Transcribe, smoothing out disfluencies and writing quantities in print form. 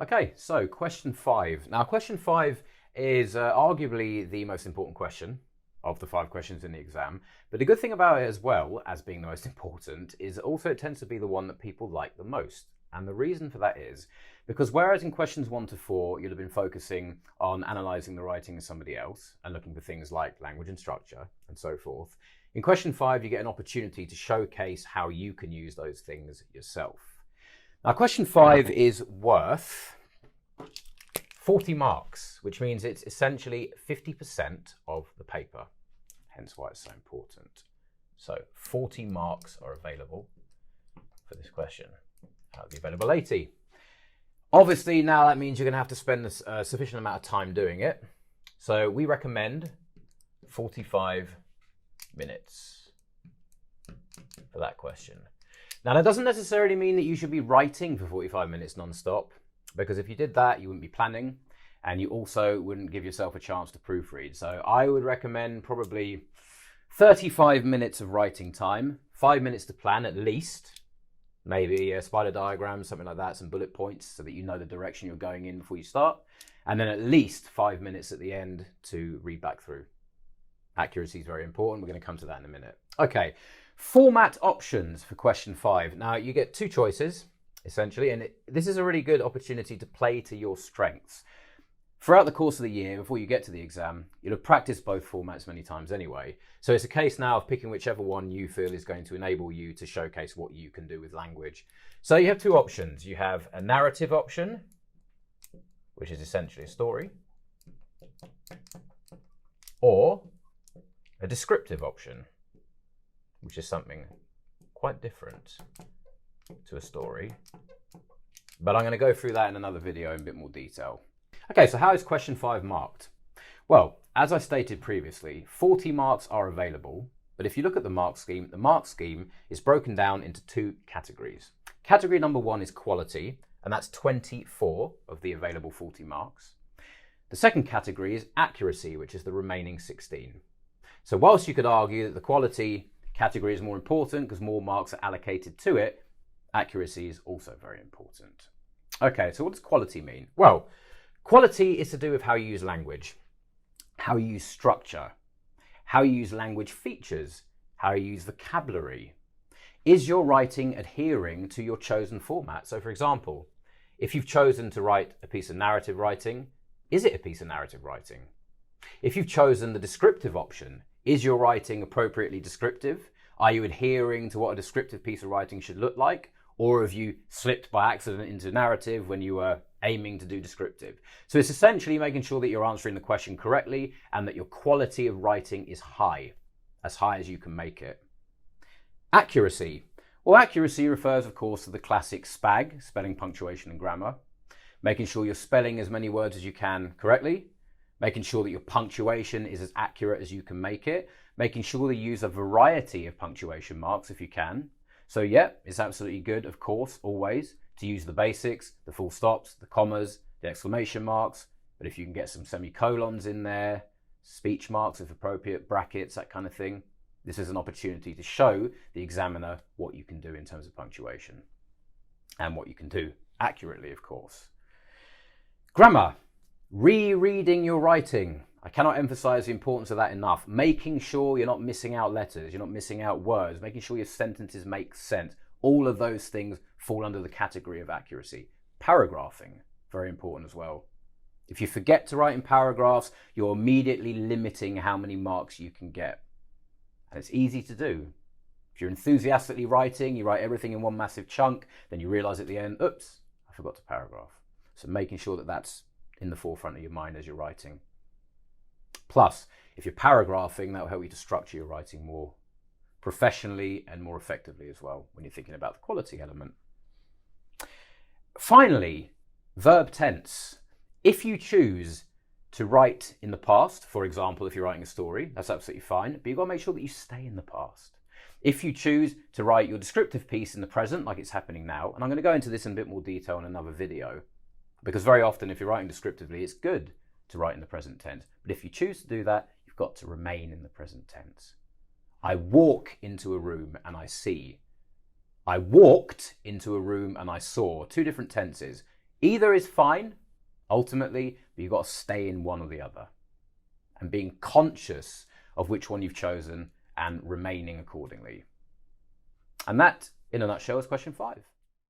Okay, so question 5. Now, question 5 is arguably the most important question of the 5 questions in the exam. But the good thing about it, as well as being the most important, is also it tends to be the one that people like the most. And the reason for that is because whereas in questions 1 to 4, you'd have been focusing on analysing the writing of somebody else and looking for things like language and structure and so forth, in question 5, you get an opportunity to showcase how you can use those things yourself. Now, question 5 is worth 40 marks, which means it's essentially 50% of the paper, hence why it's so important. So 40 marks are available for this question. Out of the available 80. Obviously, now that means you're going to have to spend a sufficient amount of time doing it. So we recommend 45 minutes for that question. Now, that doesn't necessarily mean that you should be writing for 45 minutes non-stop, because if you did that, you wouldn't be planning, and you also wouldn't give yourself a chance to proofread. So I would recommend probably 35 minutes of writing time, 5 minutes to plan at least, maybe a spider diagram, something like that, some bullet points so that you know the direction you're going in before you start, and then at least 5 minutes at the end to read back through. Accuracy is very important. We're going to come to that in a minute. Okay, format options for question 5. Now, you get 2 choices, essentially, and this is a really good opportunity to play to your strengths. Throughout the course of the year, before you get to the exam, you'll have practiced both formats many times anyway. So it's a case now of picking whichever one you feel is going to enable you to showcase what you can do with language. So you have 2 options. You have a narrative option, which is essentially a story, or a descriptive option, which is something quite different to a story. But I'm going to go through that in another video in a bit more detail. Okay, so how is question 5 marked? Well, as I stated previously, 40 marks are available, but if you look at the mark scheme is broken down into 2 categories. Category number 1 is quality, and that's 24 of the available 40 marks. The second category is accuracy, which is the remaining 16. So whilst you could argue that the quality category is more important because more marks are allocated to it, accuracy is also very important. Okay, so what does quality mean? Well, quality is to do with how you use language, how you use structure, how you use language features, how you use vocabulary. Is your writing adhering to your chosen format? So for example, if you've chosen to write a piece of narrative writing, is it a piece of narrative writing? If you've chosen the descriptive option, is your writing appropriately descriptive? Are you adhering to what a descriptive piece of writing should look like? Or have you slipped by accident into narrative when you were aiming to do descriptive? So it's essentially making sure that you're answering the question correctly and that your quality of writing is high as you can make it. Accuracy. Well, accuracy refers, of course, to the classic SPAG, spelling, punctuation, and grammar. Making sure you're spelling as many words as you can correctly. Making sure that your punctuation is as accurate as you can make it. Making sure that you use a variety of punctuation marks if you can. So yeah, it's absolutely good, of course, always, to use the basics, the full stops, the commas, the exclamation marks. But if you can get some semicolons in there, speech marks if appropriate, brackets, that kind of thing, this is an opportunity to show the examiner what you can do in terms of punctuation and what you can do accurately, of course. Grammar. Rereading your writing. I cannot emphasize the importance of that enough. Making sure you're not missing out letters, you're not missing out words, making sure your sentences make sense. All of those things fall under the category of accuracy. Paragraphing, very important as well. If you forget to write in paragraphs, you're immediately limiting how many marks you can get. And it's easy to do. If you're enthusiastically writing, you write everything in one massive chunk, then you realize at the end, oops, I forgot to paragraph. So making sure that that's in the forefront of your mind as you're writing. Plus, if you're paragraphing, that will help you to structure your writing more professionally and more effectively as well when you're thinking about the quality element. Finally, verb tense. If you choose to write in the past, for example, if you're writing a story, that's absolutely fine, but you've got to make sure that you stay in the past. If you choose to write your descriptive piece in the present, like it's happening now, and I'm going to go into this in a bit more detail in another video, because very often if you're writing descriptively, it's good to write in the present tense. But if you choose to do that, you've got to remain in the present tense. I walk into a room and I see. I walked into a room and I saw. 2 different tenses. Either is fine, ultimately, but you've got to stay in one or the other. And being conscious of which one you've chosen and remaining accordingly. And that, in a nutshell, is question 5.